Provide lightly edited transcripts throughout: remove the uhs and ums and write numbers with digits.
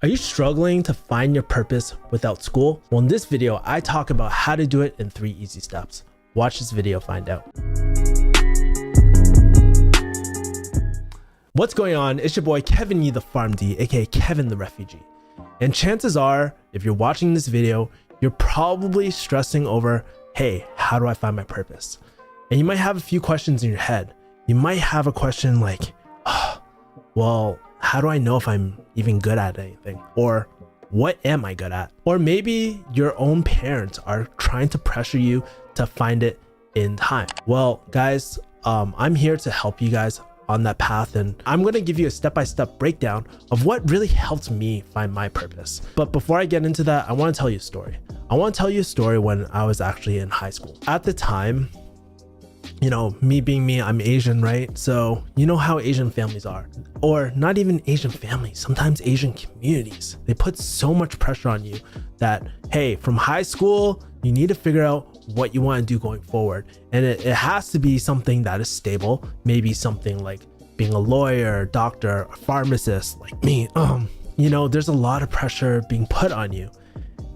Are you struggling to find your purpose without school? Well, in this video, I talk about how to do it in 3 easy steps. Watch this video, find out. What's going on? It's your boy Kevin Yee the PharmD, aka Kevin the Refugee. And chances are, if you're watching this video, you're probably stressing over, hey, how do I find my purpose? And you might have a few questions in your head. You might have a question like, well, how do I know if I'm even good at anything? Or what am I good at? Or maybe your own parents are trying to pressure you to find it in time. Well, guys, I'm here to help you guys on that path, and I'm gonna give you a step-by-step breakdown of what really helped me find my purpose. But before I get into that, I wanna tell you a story. I wanna tell you a story when I was actually in high school. At the time, you know, me being me, I'm Asian, right? So you know how Asian families are, or not even Asian families, sometimes Asian communities. They put so much pressure on you that, hey, from high school, you need to figure out what you want to do going forward. And it has to be something that is stable, maybe something like being a lawyer, doctor, a pharmacist like me. You know, there's a lot of pressure being put on you.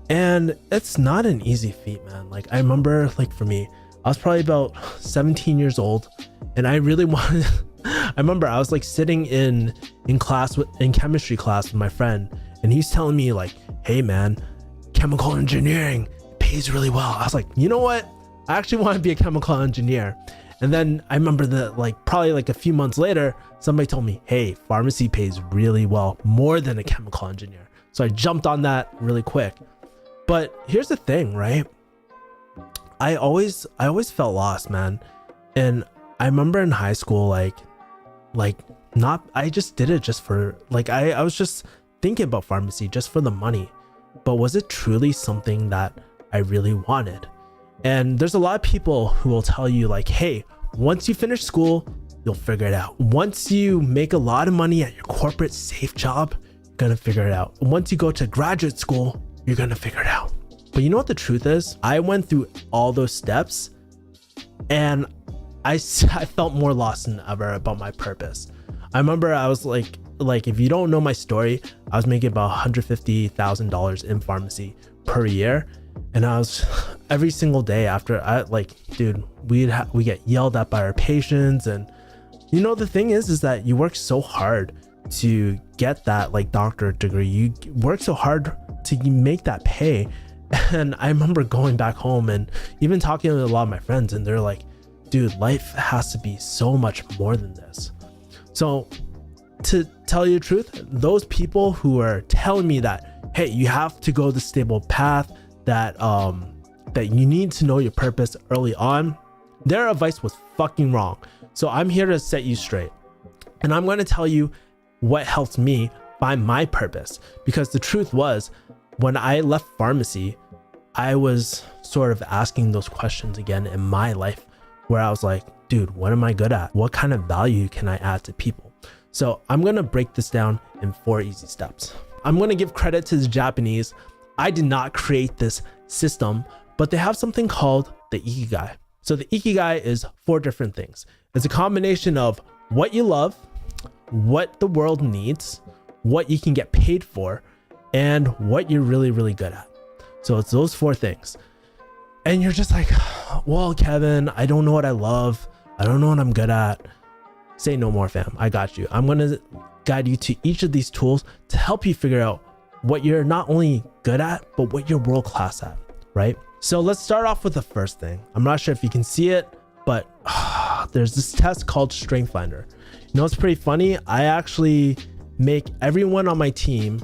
And it's not an easy feat, man. Like I remember, like for me, I was probably about 17 years old, and I really wanted, I remember I was like sitting in class, in chemistry class with my friend, and he's telling me like, hey man, chemical engineering pays really well. I was like, you know what? I actually want to be a chemical engineer. And then I remember that like probably like a few months later, somebody told me, hey, pharmacy pays really well, more than a chemical engineer. So I jumped on that really quick. But here's the thing, right? I always felt lost, man. And I remember in high school, I just did it just for, like, I was just thinking about pharmacy just for the money. But was it truly something that I really wanted? And there's a lot of people who will tell you like, hey, once you finish school, you'll figure it out. Once you make a lot of money at your corporate safe job, you're gonna figure it out. Once you go to graduate school, you're gonna figure it out. But you know what the truth is? I went through all those steps and I felt more lost than ever about my purpose. I remember I was like if you don't know my story, I was making about $150,000 in pharmacy per year. And I was every single day after we get yelled at by our patients. And you know, the thing is that you work so hard to get that like doctorate degree. You work so hard to make that pay. And I remember going back home and even talking to a lot of my friends, and they're like, dude, life has to be so much more than this. So to tell you the truth, those people who are telling me that, hey, you have to go the stable path, that you need to know your purpose early on, their advice was fucking wrong. So I'm here to set you straight. And I'm going to tell you what helped me find my purpose. Because the truth was, when I left pharmacy, I was sort of asking those questions again in my life, where I was like, dude, what am I good at? What kind of value can I add to people? So I'm going to break this down in 4 easy steps. I'm going to give credit to the Japanese. I did not create this system, but they have something called the ikigai. So the ikigai is 4 different things. It's a combination of what you love, what the world needs, what you can get paid for, and what you're really, really good at. So it's those 4 things. And you're just like, well, Kevin, I don't know what I love. I don't know what I'm good at. Say no more, fam. I got you. I'm going to guide you to each of these tools to help you figure out what you're not only good at, but what you're world class at, right? So let's start off with the first thing. I'm not sure if you can see it, but there's this test called Strength Finder. You know, it's pretty funny. I actually make everyone on my team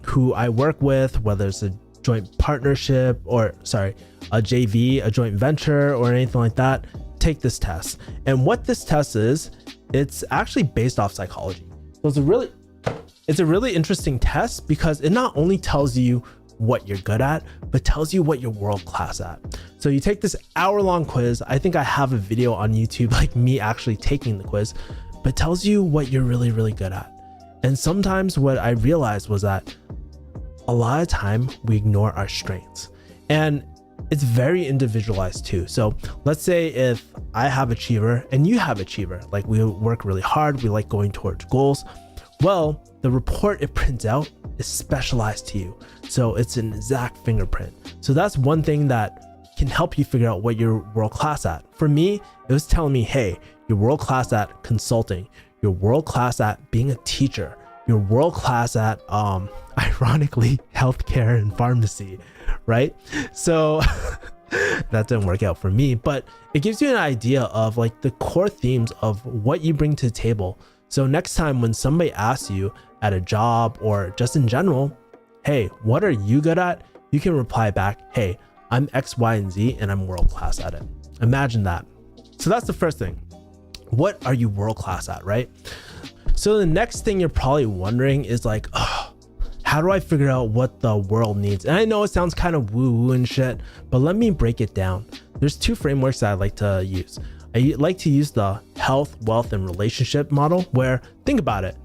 who I work with, whether it's a joint partnership or a JV, a joint venture or anything like that, take this test. And what this test is, it's actually based off psychology. So it's a really interesting test because it not only tells you what you're good at, but tells you what you're world class at. So you take this hour-long quiz. I think I have a video on YouTube, like me actually taking the quiz, but tells you what you're really, really good at. And sometimes what I realized was that a lot of time we ignore our strengths, and it's very individualized too. So let's say if I have achiever and you have achiever, like we work really hard, we like going towards goals. Well, the report it prints out is specialized to you. So it's an exact fingerprint. So that's one thing that can help you figure out what you're world class at. For me, it was telling me, hey, you're world class at consulting. You're world class at being a teacher. You're world class at, ironically, healthcare and pharmacy, right? So that didn't work out for me, but it gives you an idea of like the core themes of what you bring to the table. So next time when somebody asks you at a job or just in general, hey, what are you good at? You can reply back, hey, I'm X, Y, and Z, and I'm world class at it. Imagine that. So that's the first thing. What are you world class at, right? So the next thing you're probably wondering is like, oh, how do I figure out what the world needs? And I know it sounds kind of woo-woo and shit, but let me break it down. There's two frameworks that I like to use. I like to use the health, wealth, and relationship model, where, think about it,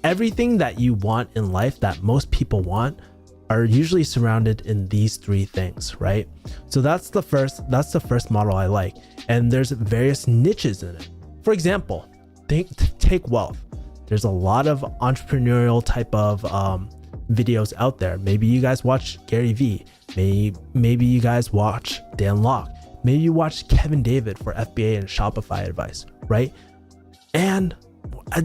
everything that you want in life that most people want are usually surrounded in these three things, right? So that's the first model I like. And there's various niches in it. For example, take wealth. There's a lot of entrepreneurial type of videos out there. Maybe you guys watch Gary Vee. Maybe you guys watch Dan Lok. Maybe you watch Kevin David for FBA and Shopify advice, right? And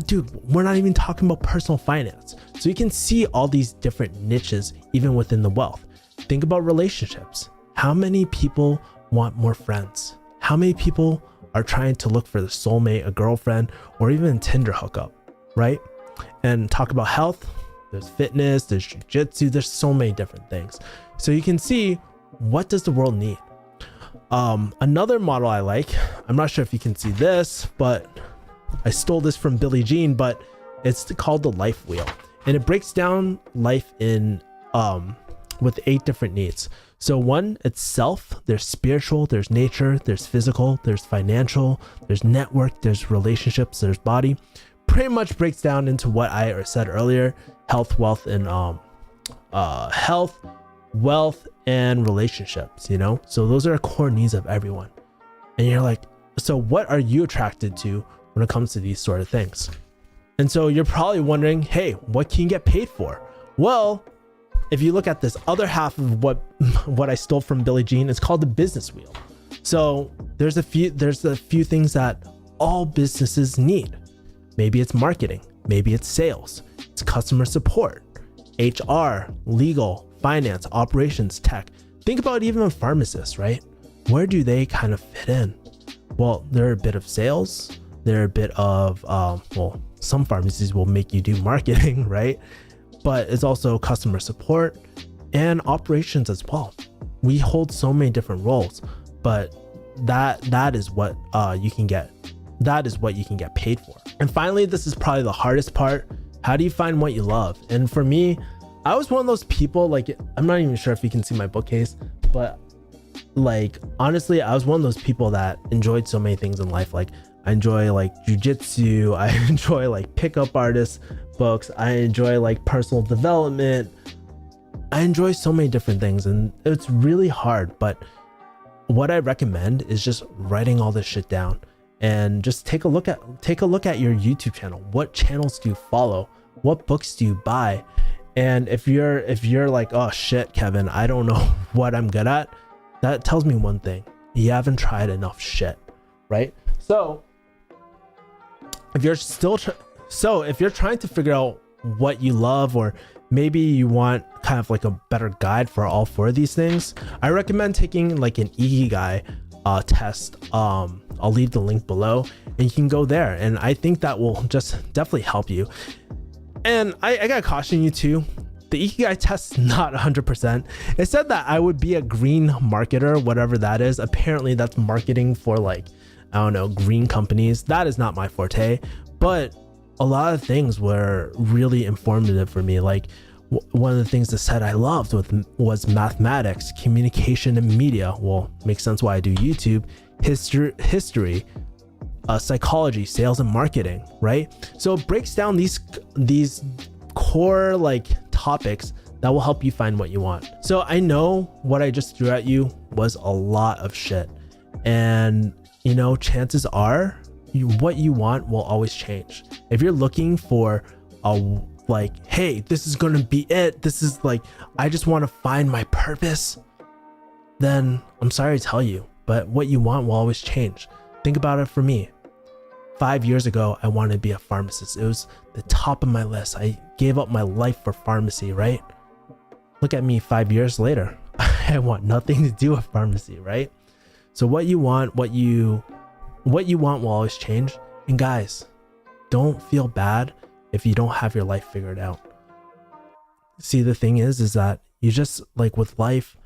dude, we're not even talking about personal finance. So you can see all these different niches even within the wealth. Think about relationships. How many people want more friends? How many people are trying to look for the soulmate, a girlfriend, or even a Tinder hookup, right? And talk about health. There's fitness, there's jiu-jitsu, there's so many different things. So you can see, what does the world need? Another model I like, I'm not sure if you can see this, but I stole this from Billie Jean, but it's called the life wheel. And it breaks down life in with 8 different needs. So one, it's self, there's spiritual, there's nature, there's physical, there's financial, there's network, there's relationships, there's body. Pretty much breaks down into what I said earlier, health, wealth, and health, wealth, and relationships, you know? So those are core needs of everyone. And you're like, so what are you attracted to when it comes to these sort of things? And so you're probably wondering, hey, what can you get paid for? Well, if you look at this other half of what I stole from Billie Jean, it's called the business wheel. So there's a few things that all businesses need. Maybe it's marketing, maybe it's sales, it's customer support, HR, legal, finance, operations, tech. Think about even a pharmacist, right? Where do they kind of fit in? Well, they're a bit of sales, they're a bit of, well, some pharmacies will make you do marketing, right? But it's also customer support and operations as well. We hold so many different roles, but that is what you can get. That is what you can get paid for. And finally, this is probably the hardest part. How do you find what you love? And for me, I was one of those people, like, I'm not even sure if you can see my bookcase, but like, honestly, I was one of those people that enjoyed so many things in life. Like, I enjoy like jujitsu, I enjoy like pickup artist books, I enjoy like personal development. I enjoy so many different things, and it's really hard, but what I recommend is just writing all this shit down and just take a look at your YouTube channel. What channels do you follow? What books do you buy? And if you're like, oh shit, Kevin, I don't know what I'm good at, that tells me one thing: you haven't tried enough shit, right? So if you're trying to figure out what you love, or maybe you want kind of like a better guide for all 4 of these things, I recommend taking like an ikigai test. I'll leave the link below and you can go there, and I think that will just definitely help you. And I gotta caution you too, the ikigai test is not 100%. It said that I would be a green marketer, whatever that is. Apparently that's marketing for like, I don't know, green companies. That is not my forte, but a lot of things were really informative for me. Like one of the things that said I loved was mathematics, communication and media. Well, makes sense why I do YouTube. History, psychology, sales and marketing, right? So it breaks down these core like topics that will help you find what you want. So I know what I just threw at you was a lot of shit, and you know, chances are what you want will always change. If you're looking for like, hey, this is gonna be it, this is like, I just want to find my purpose, then I'm sorry to tell you, but what you want will always change. Think about it for me. 5 years ago, I wanted to be a pharmacist. It was the top of my list. I gave up my life for pharmacy, right? Look at me 5 years later. I want nothing to do with pharmacy, right? So what you want will always change. And guys, don't feel bad if you don't have your life figured out. See, the thing is that you just, like with life,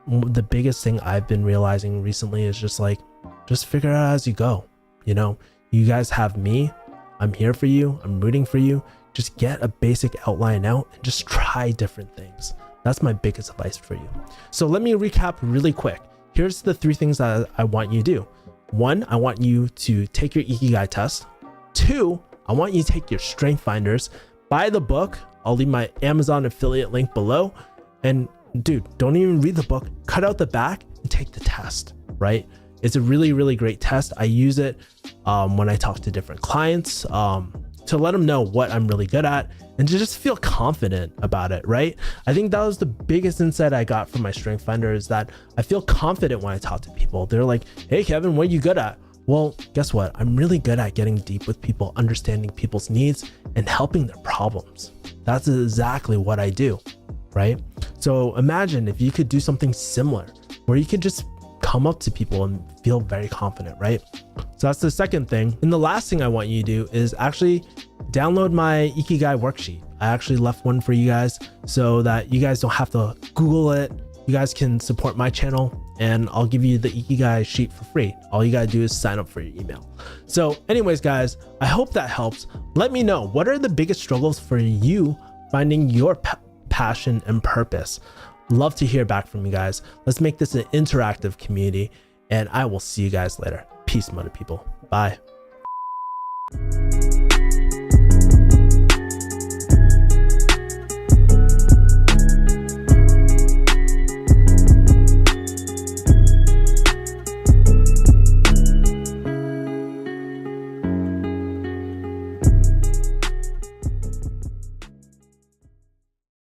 the biggest thing I've been realizing recently is just figure it out as you go. You know, you guys have me. I'm here for you. I'm rooting for you. Just get a basic outline out and just try different things. That's my biggest advice for you. So let me recap really quick. Here's the 3 things that I want you to do. 1, I want you to take your ikigai test. 2, I want you to take your strength finders, buy the book. I'll leave my Amazon affiliate link below. And dude, don't even read the book, cut out the back and take the test, right? It's a really, really great test. I use it when I talk to different clients to let them know what I'm really good at and to just feel confident about it, right? I think that was the biggest insight I got from my strength finder, is that I feel confident when I talk to people. They're like, hey, Kevin, what are you good at? Well, guess what? I'm really good at getting deep with people, understanding people's needs and helping their problems. That's exactly what I do, right? So imagine if you could do something similar where you could just come up to people and feel very confident, right? So that's the second thing. And the last thing I want you to do is actually download my ikigai worksheet. I actually left one for you guys so that you guys don't have to Google it. You guys can support my channel and I'll give you the ikigai sheet for free. All you gotta do is sign up for your email. So anyways, guys, I hope that helps. Let me know, what are the biggest struggles for you finding your passion and purpose? Love to hear back from you guys. Let's make this an interactive community and I will see you guys later. Peace, mother people. Bye.